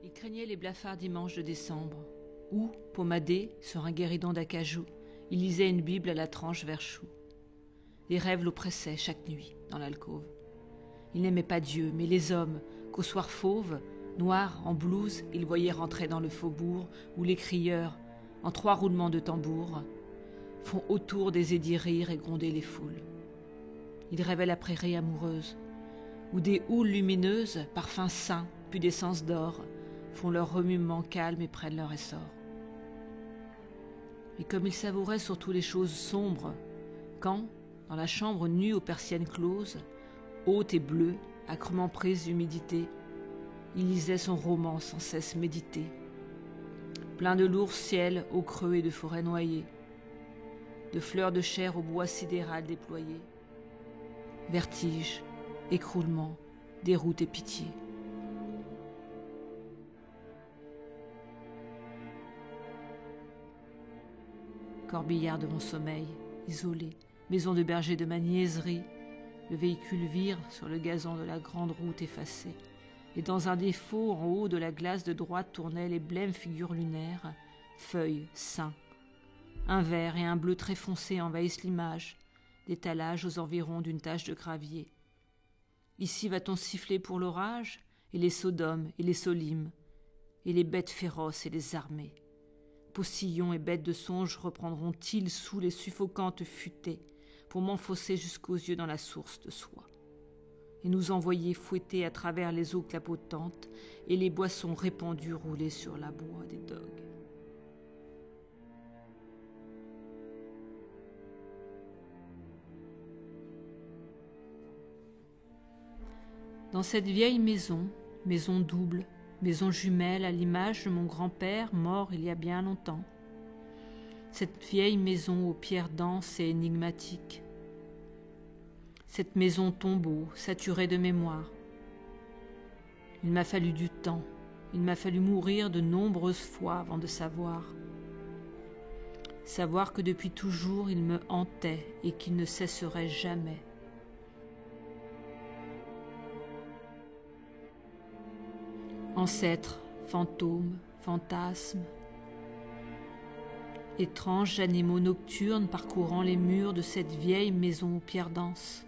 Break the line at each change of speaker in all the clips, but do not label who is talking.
Il craignait les blafards dimanches de décembre, où, pommadé sur un guéridon d'acajou, il lisait une Bible à la tranche vert chou. Les rêves l'oppressaient chaque nuit dans l'alcôve. Il n'aimait pas Dieu, mais les hommes, qu'au soir fauve, noirs, en blouse, il voyait rentrer dans le faubourg, où les crieurs, en 3 roulements de tambour, font autour des édits rire et gronder les foules. Il rêvait la prairie amoureuse, où des houles lumineuses, parfums sains, puis d'essence d'or, font leur remuement calme et prennent leur essor. Et comme il savourait surtout les choses sombres, quand, dans la chambre nue aux persiennes closes, haute et bleue, âcrement prise d'humidité, il lisait son roman sans cesse médité, plein de lourds ciels au creux et de forêts noyées, de fleurs de chair au bois sidéral déployé, vertige, écroulement, déroute et pitié. Corbillard de mon sommeil, isolé, maison de berger de ma niaiserie, le véhicule vire sur le gazon de la grande route effacée, et dans un défaut en haut de la glace de droite tournaient les blêmes figures lunaires, feuilles, seins. Un vert et un bleu très foncé envahissent l'image, d'étalage aux environs d'une tache de gravier. Ici va-t-on siffler pour l'orage, et les sodomes et les solimes, et les bêtes féroces et les armées. Postillons et bêtes de songe reprendront-ils sous les suffocantes futaies pour m'enfoncer jusqu'aux yeux dans la source de soie et nous envoyer fouetter à travers les eaux clapotantes et les boissons répandues rouler sur l'abois des dogues. Dans cette vieille maison, maison double, maison jumelle à l'image de mon grand-père mort il y a bien longtemps. Cette vieille maison aux pierres denses et énigmatiques. Cette maison tombeau, saturée de mémoire. Il m'a fallu du temps, il m'a fallu mourir de nombreuses fois avant de savoir. Savoir que depuis toujours il me hantait et qu'il ne cesserait jamais. Ancêtres, fantômes, fantasmes, étranges animaux nocturnes parcourant les murs de cette vieille maison aux pierres denses.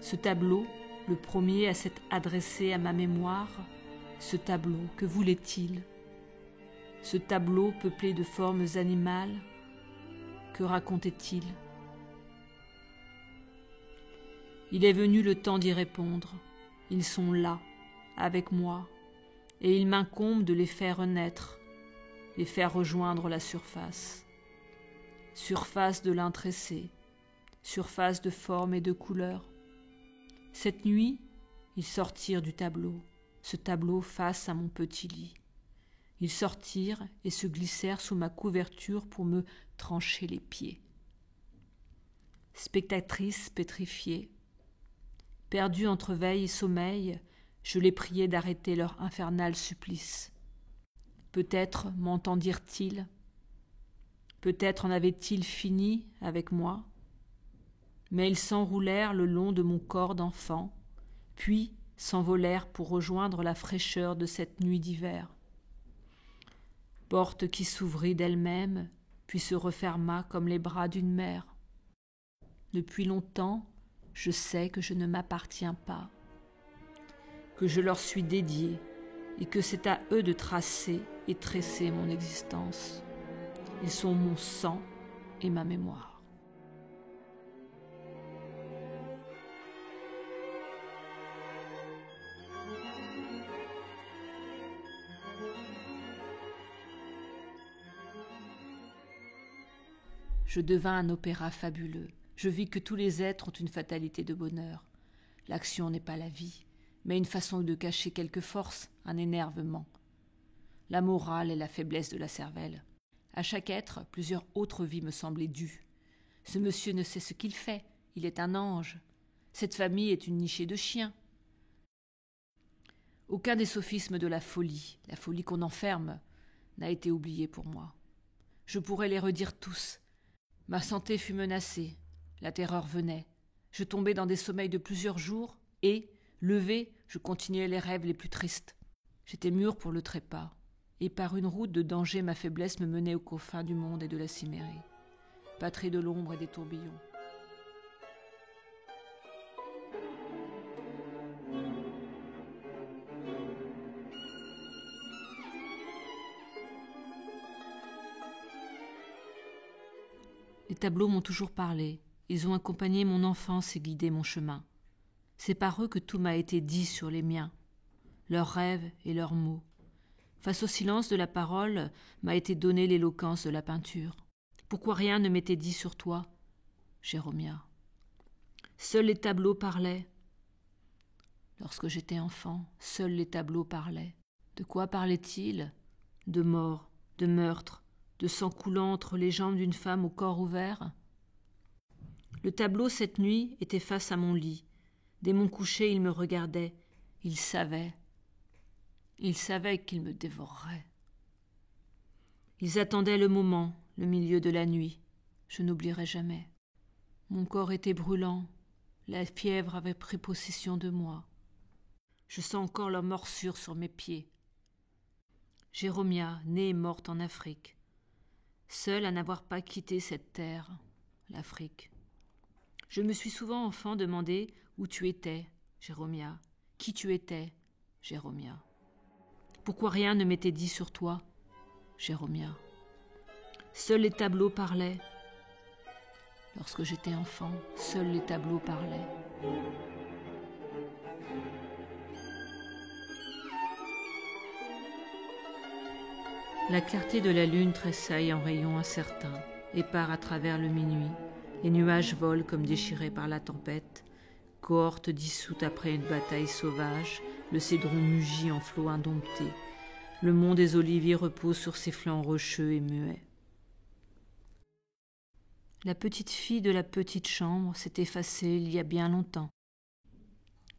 Ce tableau, le premier à s'être adressé à ma mémoire, ce tableau, que voulait-il? Ce tableau peuplé de formes animales, que racontait-il? Il est venu le temps d'y répondre. Ils sont là, avec moi, et il m'incombe de les faire renaître, les faire rejoindre la surface. Surface de l'intressé, surface de forme et de couleur. Cette nuit, ils sortirent du tableau, ce tableau face à mon petit lit. Ils sortirent et se glissèrent sous ma couverture pour me trancher les pieds. Spectatrice pétrifiée, perdue entre veille et sommeil, je les priais d'arrêter leur infernal supplice. Peut-être m'entendirent-ils, peut-être en avaient-ils fini avec moi, mais ils s'enroulèrent le long de mon corps d'enfant, puis s'envolèrent pour rejoindre la fraîcheur de cette nuit d'hiver. Porte qui s'ouvrit d'elle-même, puis se referma comme les bras d'une mère. Depuis longtemps, je sais que je ne m'appartiens pas, que je leur suis dédié et que c'est à eux de tracer et tresser mon existence. Ils sont mon sang et ma mémoire. Je devins un opéra fabuleux. Je vis que tous les êtres ont une fatalité de bonheur. L'action n'est pas la vie, mais une façon de cacher quelque force, un énervement. La morale est la faiblesse de la cervelle. À chaque être, plusieurs autres vies me semblaient dues. Ce monsieur ne sait ce qu'il fait, il est un ange. Cette famille est une nichée de chiens. Aucun des sophismes de la folie qu'on enferme, n'a été oublié pour moi. Je pourrais les redire tous. Ma santé fut menacée, la terreur venait. Je tombais dans des sommeils de plusieurs jours et, levé, je continuais les rêves les plus tristes. J'étais mûr pour le trépas, et par une route de danger ma faiblesse me menait aux confins du monde et de la Cimmérie, patrie de l'ombre et des tourbillons. Les tableaux m'ont toujours parlé, ils ont accompagné mon enfance et guidé mon chemin. C'est par eux que tout m'a été dit sur les miens, leurs rêves et leurs mots. Face au silence de la parole m'a été donnée l'éloquence de la peinture. Pourquoi rien ne m'était dit sur toi, Jérômia? Seuls les tableaux parlaient. Lorsque j'étais enfant, seuls les tableaux parlaient. De quoi parlaient-ils? De mort, de meurtre, de sang coulant entre les jambes d'une femme au corps ouvert? Le tableau, cette nuit, était face à mon lit. Dès mon coucher, il me regardait. Il savait qu'il me dévorerait. Ils attendaient le moment, le milieu de la nuit. Je n'oublierai jamais. Mon corps était brûlant. La fièvre avait pris possession de moi. Je sens encore leur morsure sur mes pieds. Jérômia, née et morte en Afrique. Seule à n'avoir pas quitté cette terre, l'Afrique. Je me suis souvent, enfant, demandé où tu étais, Jérômia, qui tu étais, Jérômia. Pourquoi rien ne m'était dit sur toi, Jérômia? Seuls les tableaux parlaient. Lorsque j'étais enfant, seuls les tableaux parlaient. La clarté de la lune tressaille en rayons incertains et part à travers le minuit. Les nuages volent comme déchirés par la tempête. Cohorte dissoute après une bataille sauvage, le cédron mugit en flot indompté. Le mont des oliviers repose sur ses flancs rocheux et muets. La petite fille de la petite chambre s'est effacée il y a bien longtemps.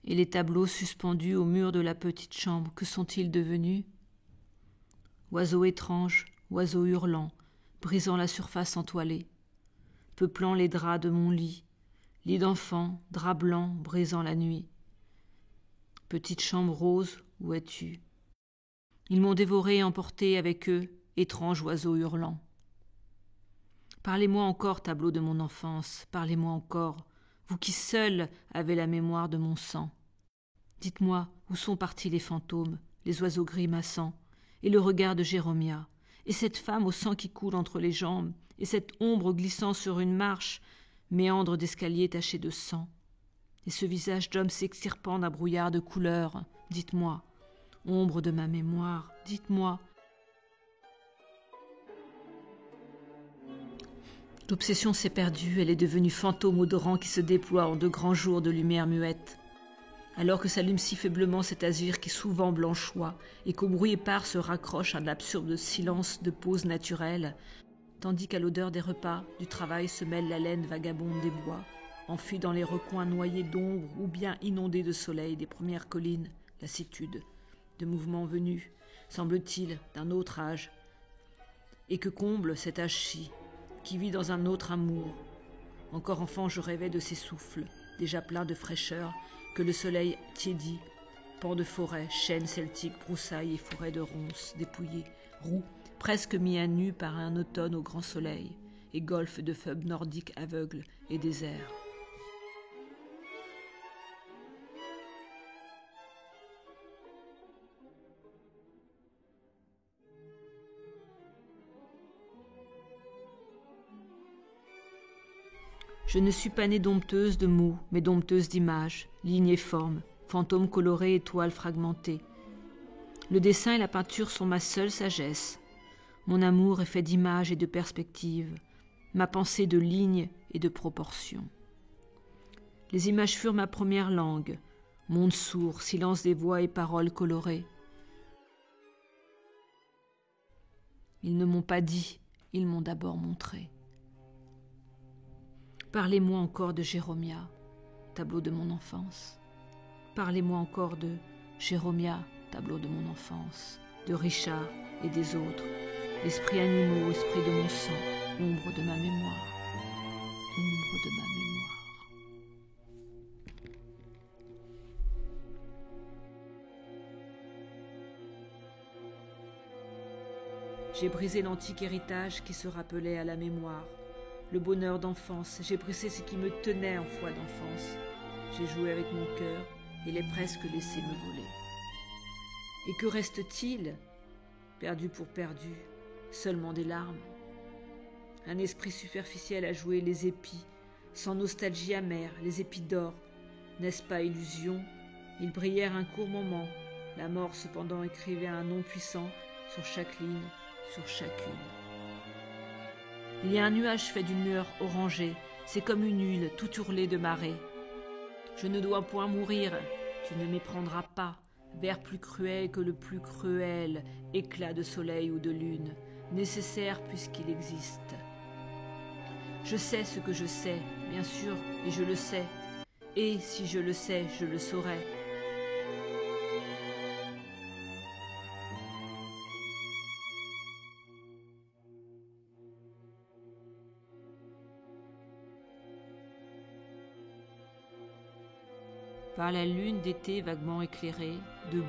Et les tableaux suspendus au mur de la petite chambre, que sont-ils devenus? Oiseaux étranges, oiseaux hurlants, brisant la surface entoilée, peuplant les draps de mon lit, lit d'enfant, drap blanc, brisant la nuit. Petite chambre rose, où es-tu? Ils m'ont dévoré et emporté avec eux, étranges oiseaux hurlants. Parlez-moi encore, tableau de mon enfance, parlez-moi encore, vous qui seuls avez la mémoire de mon sang. Dites-moi, où sont partis les fantômes, les oiseaux grimaçants, et le regard de Jérômia, et cette femme au sang qui coule entre les jambes, et cette ombre glissant sur une marche, méandre d'escalier taché de sang, et ce visage d'homme s'extirpant d'un brouillard de couleurs. Dites-moi, ombre de ma mémoire, dites-moi. L'obsession s'est perdue, elle est devenue fantôme odorant qui se déploie en de grands jours de lumière muette. Alors que s'allume si faiblement cet azur qui souvent blanchoie et qu'au bruit épars se raccroche un absurde silence de pause naturelle, tandis qu'à l'odeur des repas, du travail se mêle la laine vagabonde des bois, enfuie dans les recoins noyés d'ombre ou bien inondés de soleil des premières collines, lassitude, de mouvements venus, semble-t-il, d'un autre âge, et que comble cet âge-ci, qui vit dans un autre amour. Encore enfant, je rêvais de ces souffles, déjà pleins de fraîcheur, que le soleil tiédit, pans de forêt, chênes celtiques, broussailles et forêts de ronces dépouillées, roux, presque mis à nu par un automne au grand soleil, et golfe de feuilles nordiques aveugles et déserts. Je ne suis pas née dompteuse de mots, mais dompteuse d'images, lignes et formes, fantômes colorés et toiles fragmentées. Le dessin et la peinture sont ma seule sagesse. Mon amour est fait d'images et de perspectives, ma pensée de lignes et de proportions. Les images furent ma première langue, monde sourd, silence des voix et paroles colorées. Ils ne m'ont pas dit, ils m'ont d'abord montré. Parlez-moi encore de Jérômia, tableau de mon enfance. Parlez-moi encore de Jérômia, tableau de mon enfance, de Richard et des autres, esprits animaux, esprits de mon sang, ombre de ma mémoire, ombre de ma mémoire. J'ai brisé l'antique héritage qui se rappelait à la mémoire. Le bonheur d'enfance, j'ai brisé ce qui me tenait en foi d'enfance. J'ai joué avec mon cœur et l'ai presque laissé me voler. Et que reste-t-il? Perdu pour perdu, seulement des larmes. Un esprit superficiel a joué les épis, sans nostalgie amère, les épis d'or. N'est-ce pas illusion? Ils brillèrent un court moment. La mort cependant écrivait un nom puissant sur chaque ligne, sur chacune. Il y a un nuage fait d'une lueur orangée, c'est comme une huile tout hurlée de marée. Je ne dois point mourir, tu ne m'éprendras pas, vers plus cruel que le plus cruel, éclat de soleil ou de lune, nécessaire puisqu'il existe. Je sais ce que je sais, bien sûr, et je le sais, et si je le sais, je le saurai. Par la lune d'été vaguement éclairée, debout,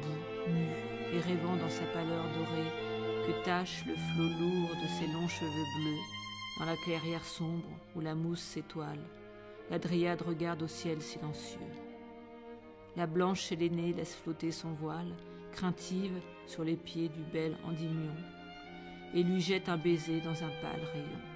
nu et rêvant dans sa pâleur dorée, que tache le flot lourd de ses longs cheveux bleus, dans la clairière sombre où la mousse s'étoile, la dryade regarde au ciel silencieux. La blanche chez l'aînée laisse flotter son voile, craintive sur les pieds du bel Endymion, et lui jette un baiser dans un pâle rayon.